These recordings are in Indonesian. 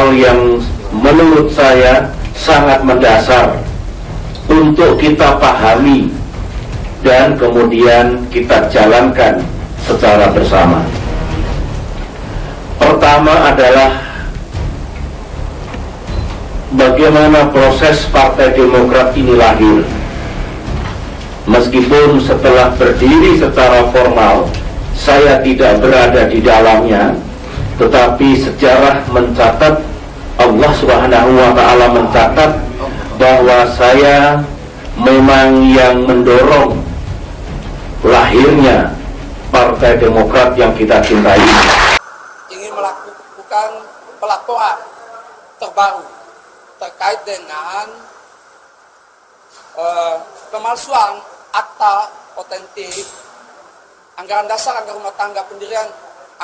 hal yang menurut saya sangat mendasar untuk kita pahami dan kemudian kita jalankan secara bersama. Pertama adalah bagaimana proses Partai Demokrat ini lahir. Meskipun setelah berdiri secara formal saya tidak berada di dalamnya, tetapi sejarah mencatat, Allah Subhanahu wa Ta'ala mencatat bahwa saya memang yang mendorong lahirnya Partai Demokrat yang kita cintai. Ingin melakukan pelaporan terbaru terkait dengan pemalsuan akta otentik anggaran dasar anggaran rumah tangga pendirian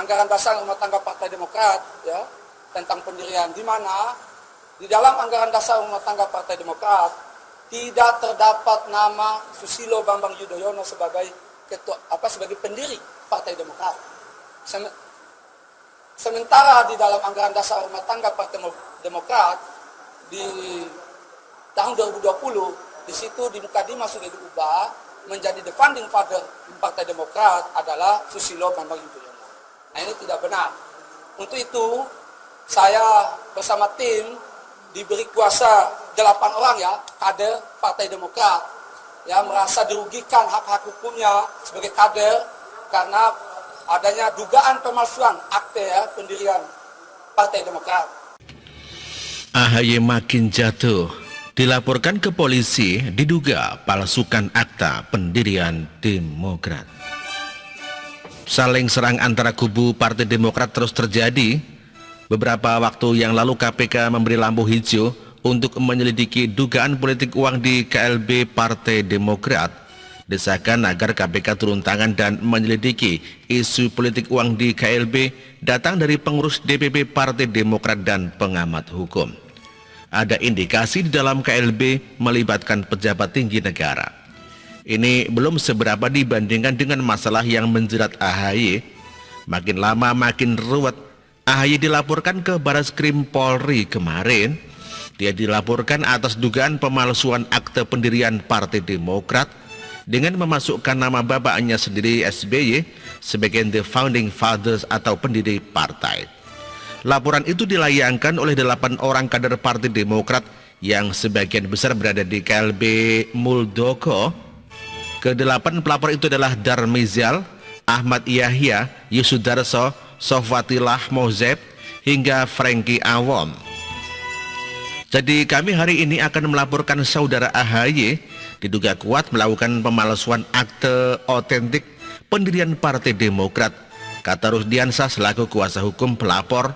anggaran dasar rumah tangga Partai Demokrat, ya, tentang pendirian, di mana di dalam anggaran dasar rumah tangga Partai Demokrat tidak terdapat nama Susilo Bambang Yudhoyono sebagai ketua sebagai pendiri Partai Demokrat. Sementara di dalam anggaran dasar rumah tangga Partai Demokrat di tahun 2020 di situ di mukadimah sudah diubah menjadi the founding father Partai Demokrat adalah Susilo Bambang Yudhoyono. Nah, ini tidak benar. Untuk itu saya bersama tim diberi kuasa 8 orang, ya, kader Partai Demokrat, ya, merasa dirugikan hak-hak hukumnya sebagai kader karena adanya dugaan pemalsuan akte, ya, pendirian Partai Demokrat. AHY makin jatuh, dilaporkan ke polisi diduga palsukan akta pendirian Demokrat. Saling serang antara kubu Partai Demokrat terus terjadi. Beberapa waktu yang lalu KPK memberi lampu hijau untuk menyelidiki dugaan politik uang di KLB Partai Demokrat. Desakan agar KPK turun tangan dan menyelidiki isu politik uang di KLB datang dari pengurus DPP Partai Demokrat dan pengamat hukum. Ada indikasi di dalam KLB melibatkan pejabat tinggi negara. Ini belum seberapa dibandingkan dengan masalah yang menjerat AHY. Makin lama makin ruwet. AHY dilaporkan ke Barreskrim Polri kemarin. Dia dilaporkan atas dugaan pemalsuan akte pendirian Partai Demokrat dengan memasukkan nama bapaknya sendiri SBY sebagai the founding fathers atau pendiri partai. Laporan itu dilayangkan oleh 8 orang kader Partai Demokrat yang sebagian besar berada di KLB Muldoko. Ke-8 pelapor itu adalah Darmizal, Ahmad Yahya, Yusudarso, Sofatilah Mozeb, hingga Franky Awom. Jadi kami hari ini akan melaporkan saudara AHY diduga kuat melakukan pemalsuan akte otentik pendirian Partai Demokrat, kata Rusdiansah selaku kuasa hukum pelapor.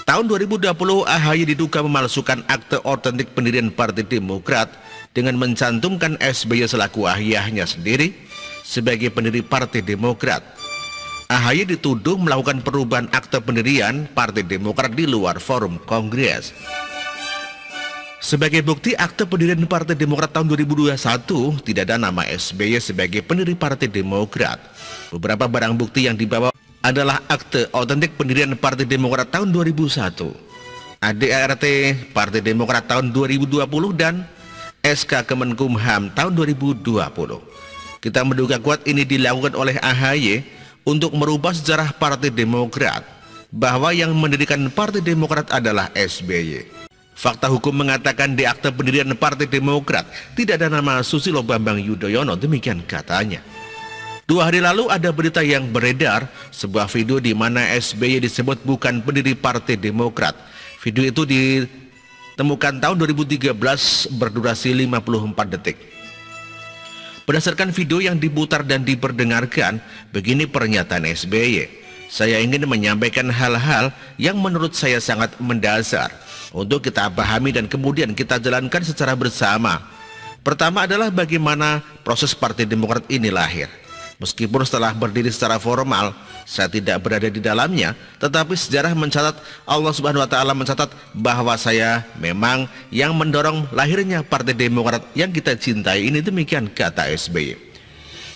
Tahun 2020 AHY diduga memalsukan akte otentik pendirian Partai Demokrat dengan mencantumkan SBY selaku ayahnya sendiri sebagai pendiri Partai Demokrat. AHY dituduh melakukan perubahan akte pendirian Partai Demokrat di luar forum Kongres. Sebagai bukti akte pendirian Partai Demokrat tahun 2021 tidak ada nama SBY sebagai pendiri Partai Demokrat. Beberapa barang bukti yang dibawa adalah akte otentik pendirian Partai Demokrat tahun 2001, ADART Partai Demokrat tahun 2020, dan SK Kemenkumham tahun 2020. Kita menduga kuat ini dilakukan oleh AHY untuk merubah sejarah Partai Demokrat, bahwa yang mendirikan Partai Demokrat adalah SBY. Fakta hukum mengatakan di akte pendirian Partai Demokrat tidak ada nama Susilo Bambang Yudhoyono, demikian katanya. 2 hari lalu ada berita yang beredar, sebuah video di mana SBY disebut bukan pendiri Partai Demokrat. Video itu ditemukan tahun 2013 berdurasi 54 detik. Berdasarkan video yang diputar dan diperdengarkan, begini pernyataan SBY. Saya ingin menyampaikan hal-hal yang menurut saya sangat mendasar untuk kita pahami dan kemudian kita jalankan secara bersama. Pertama adalah bagaimana proses Partai Demokrat ini lahir. Meskipun setelah berdiri secara formal, saya tidak berada di dalamnya, tetapi sejarah mencatat, Allah Subhanahu wa Ta'ala mencatat bahwa saya memang yang mendorong lahirnya Partai Demokrat yang kita cintai ini, demikian kata SBY.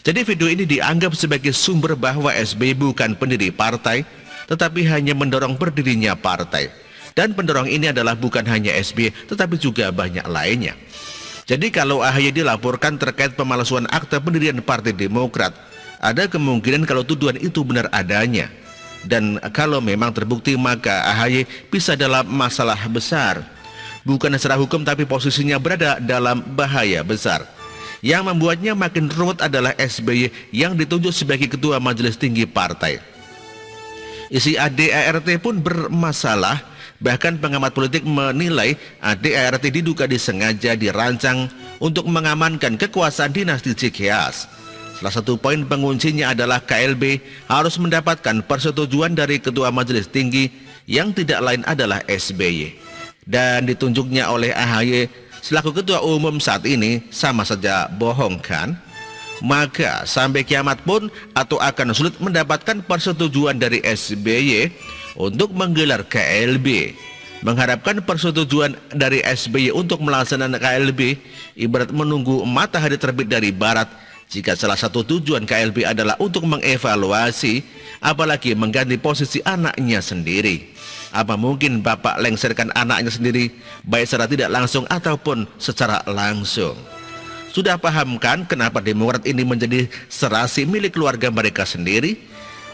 Jadi video ini dianggap sebagai sumber bahwa SBY bukan pendiri partai, tetapi hanya mendorong berdirinya partai. Dan pendorong ini adalah bukan hanya SBY, tetapi juga banyak lainnya. Jadi kalau AHY dilaporkan terkait pemalsuan akta pendirian Partai Demokrat, ada kemungkinan kalau tuduhan itu benar adanya. Dan kalau memang terbukti maka AHY bisa dalam masalah besar. Bukan secara hukum tapi posisinya berada dalam bahaya besar. Yang membuatnya makin ruwet adalah SBY yang ditunjuk sebagai Ketua Majelis Tinggi Partai. Isi ADART pun bermasalah. Bahkan pengamat politik menilai ADART diduga disengaja dirancang untuk mengamankan kekuasaan dinasti Cikeas. Salah satu poin penguncinya adalah KLB harus mendapatkan persetujuan dari Ketua Majelis Tinggi yang tidak lain adalah SBY. Dan ditunjuknya oleh AHY selaku Ketua Umum saat ini sama saja bohong kan? Maka sampai kiamat pun atau akan sulit mendapatkan persetujuan dari SBY untuk menggelar KLB. Mengharapkan persetujuan dari SBY untuk melaksanakan KLB ibarat menunggu matahari terbit dari barat jika salah satu tujuan KLB adalah untuk mengevaluasi apalagi mengganti posisi anaknya sendiri. Apa mungkin Bapak lengserkan anaknya sendiri baik secara tidak langsung ataupun secara langsung? Sudah paham kan kenapa Demokrat ini menjadi serasi milik keluarga mereka sendiri?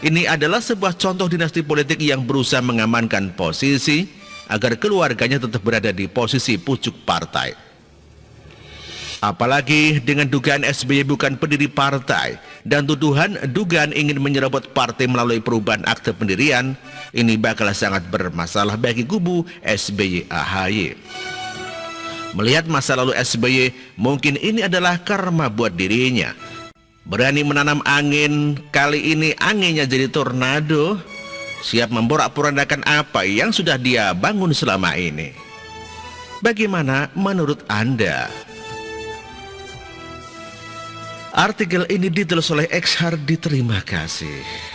Ini adalah sebuah contoh dinasti politik yang berusaha mengamankan posisi agar keluarganya tetap berada di posisi pucuk partai. Apalagi dengan dugaan SBY bukan pendiri partai dan tuduhan dugaan ingin menyerobot partai melalui perubahan akte pendirian, ini bakal sangat bermasalah bagi kubu SBY AHY. Melihat masa lalu SBY, mungkin ini adalah karma buat dirinya. Berani menanam angin, kali ini anginnya jadi tornado. Siap memporak-porandakan apa yang sudah dia bangun selama ini. Bagaimana menurut Anda? Artikel ini ditulis oleh X Hardi. Terima kasih.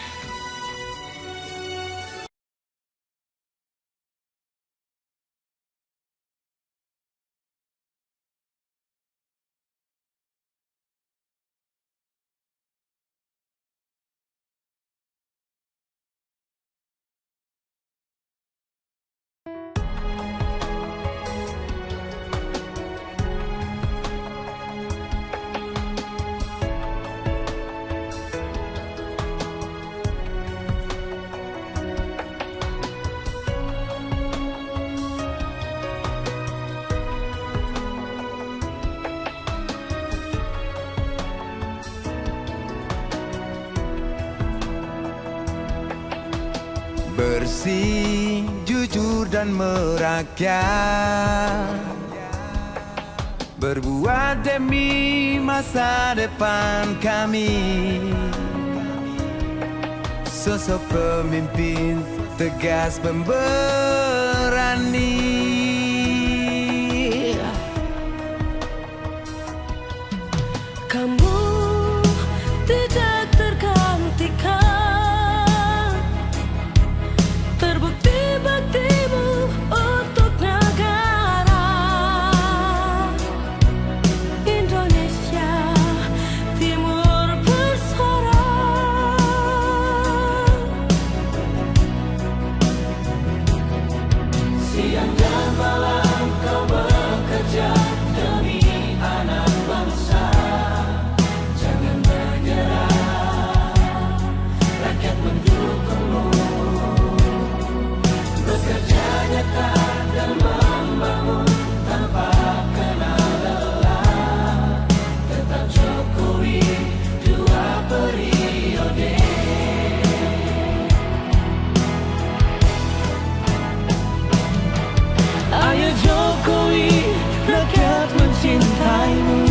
Bersih, jujur dan merakyat, berbuat demi masa depan kami. Sosok pemimpin tegas pemberani. Kamu tidak tergantikan. Baktimu untuk negara Indonesia Timur bersuara. Siang dan malam kau bekerja demi anak bangsa. Jangan menyerah, rakyat mendukungmu. Bekerja nyata dan membangun tanpa kenal lelah. Tetap Jokowi 2 periode. Ayo Jokowi, rakyat mencintaimu.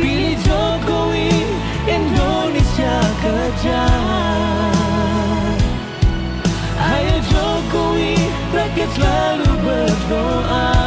Pilih Jokowi, Indonesia kejar. Ayo Jokowi, rakyat selalu berdoa.